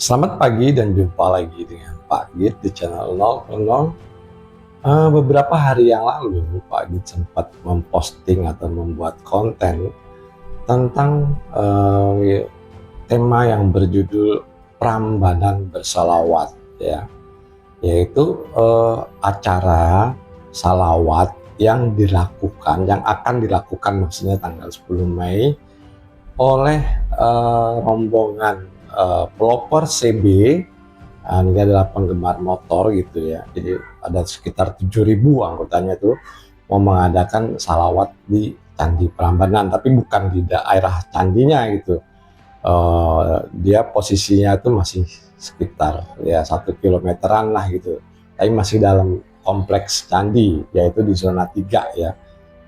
Selamat pagi dan jumpa lagi dengan Pak Git di channel 0 beberapa hari yang lalu Pak Git sempat memposting atau membuat konten tentang tema yang berjudul Prambanan Bersalawat, ya, yaitu acara salawat yang akan dilakukan maksudnya tanggal 10 Mei oleh rombongan pelopor CB. Ini adalah penggemar motor gitu ya, jadi ada sekitar 7.000 anggotanya tuh mau mengadakan salawat di Candi Prambanan, tapi bukan di daerah candinya gitu. Dia posisinya tuh masih sekitar ya 1 kilometeran lah gitu, tapi masih dalam kompleks candi, yaitu di zona 3 ya,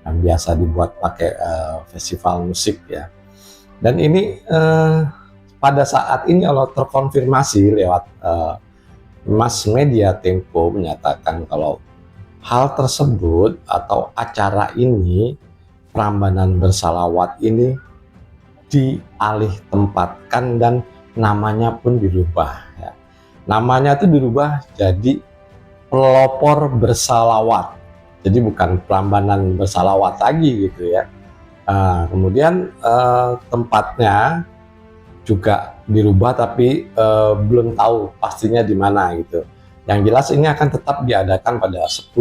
yang biasa dibuat pakai festival musik ya. Dan ini pada saat ini kalau terkonfirmasi lewat mass media Tempo menyatakan kalau hal tersebut atau acara ini, Prambanan Bersalawat ini, dialih tempatkan dan namanya pun dirubah ya. Namanya itu dirubah jadi Pelopor Bersalawat, jadi bukan Prambanan Bersalawat lagi gitu ya. Kemudian tempatnya juga dirubah, tapi belum tahu pastinya di mana gitu. Yang jelas ini akan tetap diadakan pada 10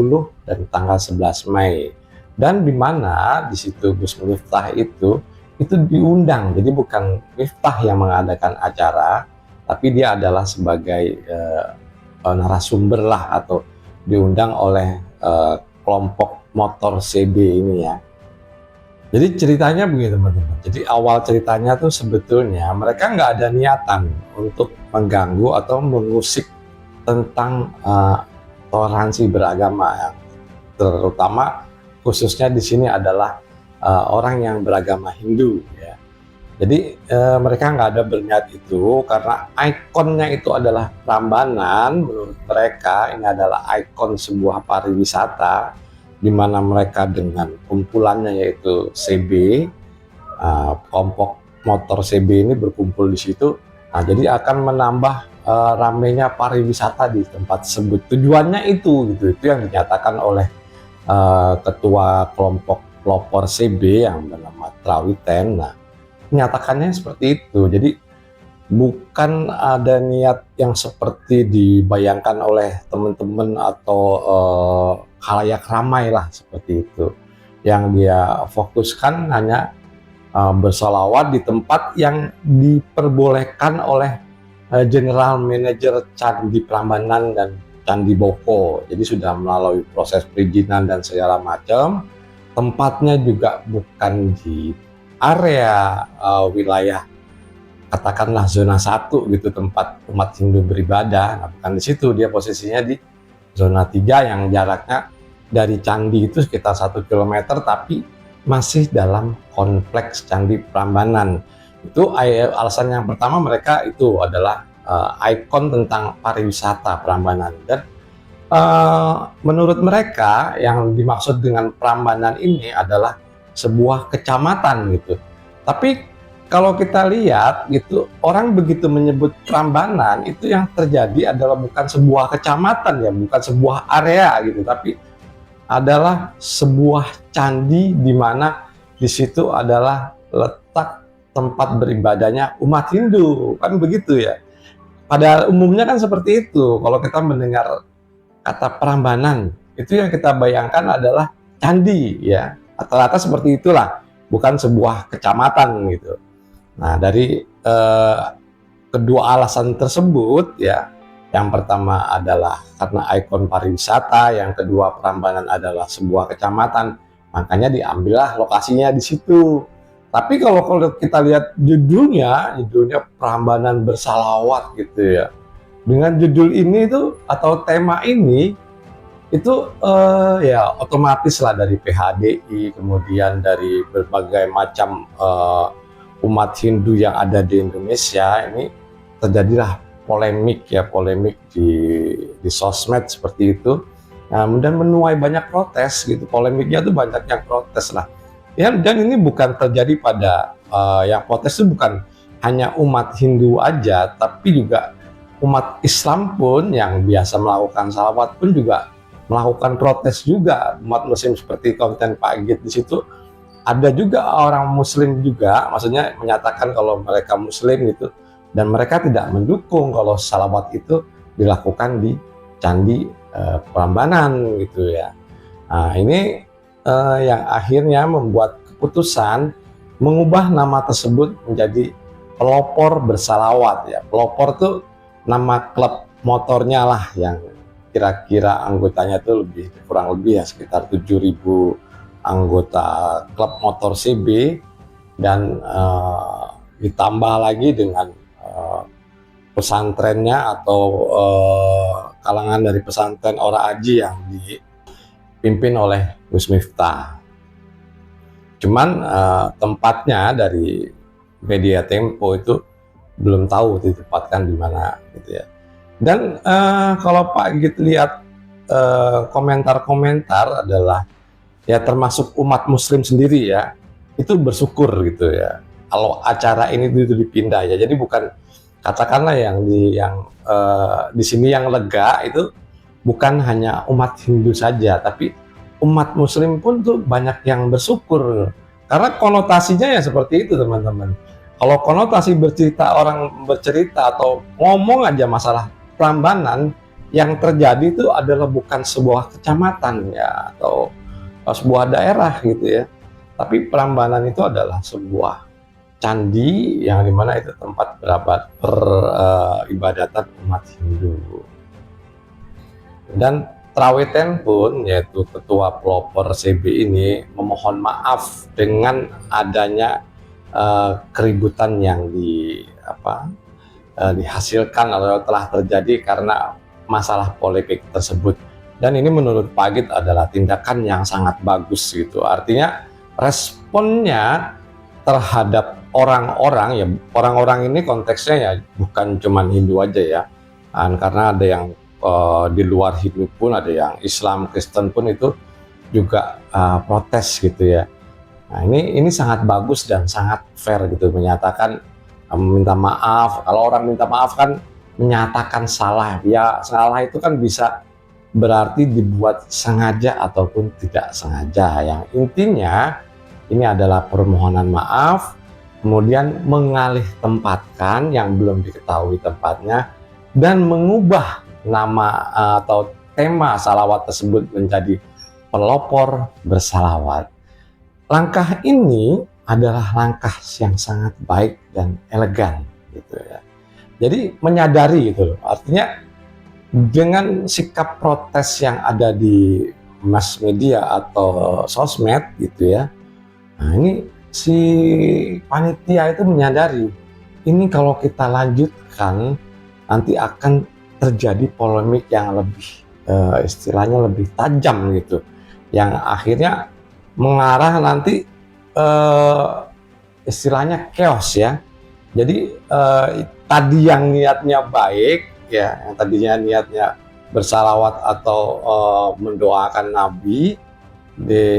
dan tanggal 11 Mei. Dan di mana di situ Gus Miftah itu diundang. Jadi bukan Miftah yang mengadakan acara, tapi dia adalah sebagai narasumber lah, atau diundang oleh kelompok motor CB ini ya. Jadi ceritanya begini teman-teman. Jadi awal ceritanya tuh sebetulnya mereka nggak ada niatan untuk mengganggu atau mengusik tentang toleransi beragama ya. Terutama khususnya di sini adalah orang yang beragama Hindu ya. Jadi mereka nggak ada berniat itu karena ikonnya itu adalah Prambanan. Menurut mereka ini adalah ikon sebuah pariwisata, di mana mereka dengan kumpulannya yaitu CB, kelompok motor CB ini berkumpul di situ. Nah, jadi akan menambah ramainya pariwisata di tempat tersebut. Tujuannya itu yang dinyatakan oleh ketua kelompok pelopor CB yang bernama Trawiten. Nah, menyatakannya seperti itu. Jadi bukan ada niat yang seperti dibayangkan oleh teman-teman atau khalayak ramai lah seperti itu. Yang dia fokuskan hanya bersolawat di tempat yang diperbolehkan oleh General Manager Candi Prambanan dan Candi Boko. Jadi sudah melalui proses perizinan dan segala macam. Tempatnya juga bukan di area wilayah katakanlah zona 1 gitu, tempat umat Hindu beribadah. Nah, bukan di situ, dia posisinya di zona 3 yang jaraknya dari candi itu sekitar 1 kilometer, tapi masih dalam kompleks Candi Prambanan. Itu alasan yang pertama, mereka itu adalah ikon tentang pariwisata Prambanan. Dan menurut mereka yang dimaksud dengan Prambanan ini adalah sebuah kecamatan gitu. Tapi kalau kita lihat gitu, orang begitu menyebut Prambanan, itu yang terjadi adalah bukan sebuah kecamatan ya, bukan sebuah area gitu, tapi adalah sebuah candi, di mana di situ adalah letak tempat beribadahnya umat Hindu, kan begitu ya. Pada umumnya kan seperti itu. Kalau kita mendengar kata Prambanan, itu yang kita bayangkan adalah candi ya. Rata-rata seperti itulah, bukan sebuah kecamatan gitu. Nah, dari kedua alasan tersebut ya, yang pertama adalah karena ikon pariwisata, yang kedua Prambanan adalah sebuah kecamatan, makanya diambillah lokasinya di situ. Tapi kalau kita lihat judulnya Prambanan Bersalawat gitu ya. Dengan judul ini tuh atau tema ini itu ya otomatis lah dari PHDI, kemudian dari berbagai macam umat Hindu yang ada di Indonesia, ini terjadilah polemik di sosmed seperti itu. Nah, dan menuai banyak protes gitu. Polemiknya tuh banyak yang protes lah ya. Dan ini bukan terjadi pada yang protes itu bukan hanya umat Hindu aja, tapi juga umat Islam pun yang biasa melakukan salawat pun juga melakukan protes juga. Umat Muslim seperti konten Pak Git di situ, ada juga orang Muslim juga, maksudnya menyatakan kalau mereka Muslim gitu, dan mereka tidak mendukung kalau salawat itu dilakukan di Candi Prambanan gitu ya. Nah, ini yang akhirnya membuat keputusan mengubah nama tersebut menjadi Pelopor Bersalawat ya. Pelopor tuh nama klub motornya lah, yang kira-kira anggotanya tuh kurang lebih ya sekitar 7.000 anggota klub motor CB, dan ditambah lagi dengan pesantrennya atau kalangan dari pesantren Ora Aji yang dipimpin oleh Gus Miftah. Cuman tempatnya dari media Tempo itu belum tahu ditempatkan di mana gitu ya. Dan kalau Pak Git lihat komentar-komentar adalah ya termasuk umat Muslim sendiri ya, itu bersyukur gitu ya kalau acara ini itu dipindah ya. Jadi bukan, katakanlah yang di sini yang lega itu bukan hanya umat Hindu saja, tapi umat Muslim pun tuh banyak yang bersyukur, karena konotasinya ya seperti itu teman-teman. Kalau konotasi orang bercerita atau ngomong aja masalah Prambanan, yang terjadi itu adalah bukan sebuah kecamatan ya atau sebuah daerah gitu ya, tapi Prambanan itu adalah sebuah candi yang dimana itu tempat peribadatan umat Hindu. Dan Traweten pun, yaitu ketua pelopor CB ini, memohon maaf dengan adanya keributan yang dihasilkan atau telah terjadi karena masalah polemik tersebut. Dan ini menurut Pak Git adalah tindakan yang sangat bagus gitu. Artinya responnya terhadap orang-orang ya, orang-orang ini konteksnya ya bukan cuman Hindu aja ya, karena ada yang di luar Hindu pun, ada yang Islam, Kristen pun itu juga protes gitu ya. Nah, ini sangat bagus dan sangat fair gitu, menyatakan meminta maaf. Kalau orang minta maaf kan menyatakan salah, ya salah itu kan bisa berarti dibuat sengaja ataupun tidak sengaja. Yang intinya ini adalah permohonan maaf, kemudian mengalih tempatkan yang belum diketahui tempatnya, dan mengubah nama atau tema salawat tersebut menjadi Pelopor Bersalawat. Langkah ini adalah langkah yang sangat baik dan elegan gitu ya. Jadi menyadari gitu loh. Artinya dengan sikap protes yang ada di mass media atau sosmed gitu ya. Nah, ini si panitia itu menyadari ini kalau kita lanjutkan nanti akan terjadi polemik yang lebih istilahnya lebih tajam gitu, yang akhirnya mengarah nanti istilahnya chaos ya. Jadi tadi yang niatnya baik ya, yang tadinya niatnya bersalawat atau mendoakan Nabi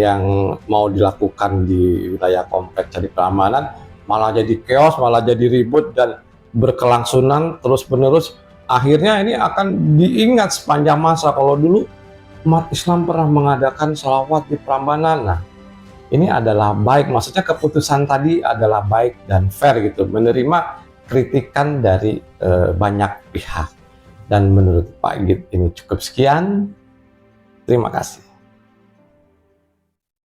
yang mau dilakukan di wilayah kompleks Candi Prambanan, malah jadi chaos, malah jadi ribut dan berkelangsungan terus-menerus. Akhirnya ini akan diingat sepanjang masa kalau dulu umat Islam pernah mengadakan salawat di Prambanan. Nah, ini adalah baik, maksudnya keputusan tadi adalah baik dan fair gitu, menerima kritikan dari banyak pihak. Dan menurut Pak Git ini cukup sekian. Terima kasih.